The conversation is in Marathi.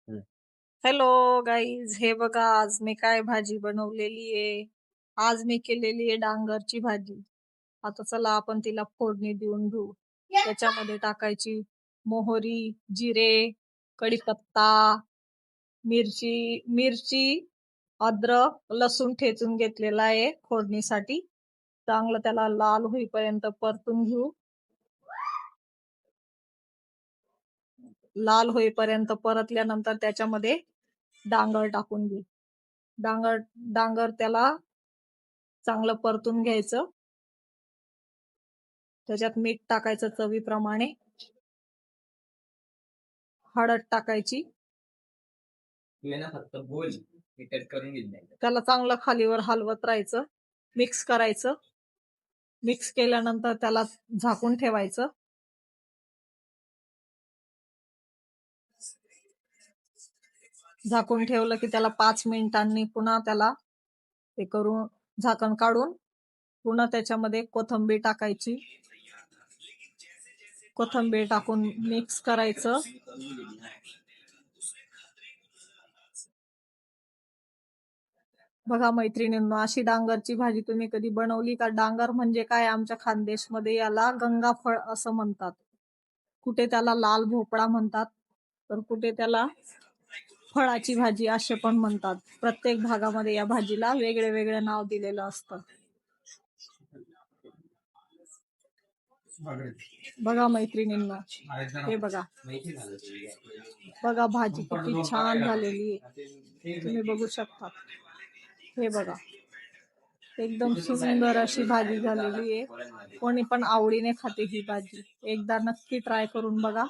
हं. हॅलो गाईज, हे बघा आज मी काय भाजी बनवलेली आहे. आज मी केलेली आहे डांगरची भाजी. आता चला आपण तिला फोडणी देऊन घेऊ. त्याच्यामध्ये टाकायची मोहरी, जिरे, कढीपत्ता, मिरची, अद्रक, लसूण ठेचून घेतलेला आहे फोडणीसाठी. चांगलं त्याला लाल होईपर्यंत परतून घेऊ. लाल होईपर्यंत परतल्यानंतर त्याच्यामध्ये डांगर टाकून घेऊ. डांगर डांगर त्याला चांगलं परतून घ्यायचं. त्याच्यात मीठ टाकायचं चवीप्रमाणे, हळद टाकायची. फक्त बोल, मी कट करून घेईन नाही. त्याला चांगलं खालीवर हलवत राहायचं, मिक्स करायचं. मिक्स केल्यानंतर त्याला झाकून ठेवायचं. झाकून ठेवलं की त्याला 5 मिनिटांनी पुन्हा त्याला हे करून झाकण काढून पुन्हा त्याच्यामध्ये कोथिंबीर टाकायची. कोथिंबीर टाकून मिक्स करायचं. बघा मैत्रिणींनो, अशी डांगरची भाजी तुम्ही कधी बनवली का? डांगर म्हणजे काय, आमच्या खानदेशमध्ये याला गंगाफळ असं म्हणतात. कुठे त्याला लाल भोपळा म्हणतात, तर कुठे त्याला फळाची भाजी असे पण म्हणतात. प्रत्येक भागामध्ये या भाजीला वेगळे वेगळे नाव दिलेलं असतं. बघा मैत्रिणींनो, हे बघा बघा भाजी किती छान झालेली आहे, तुम्ही बघू शकता. हे बघा, एकदम सुंदर अशी भाजी झालेली आहे. कोणी पण आवडीने खाते ही भाजी. एकदा नक्की ट्राय करून बघा.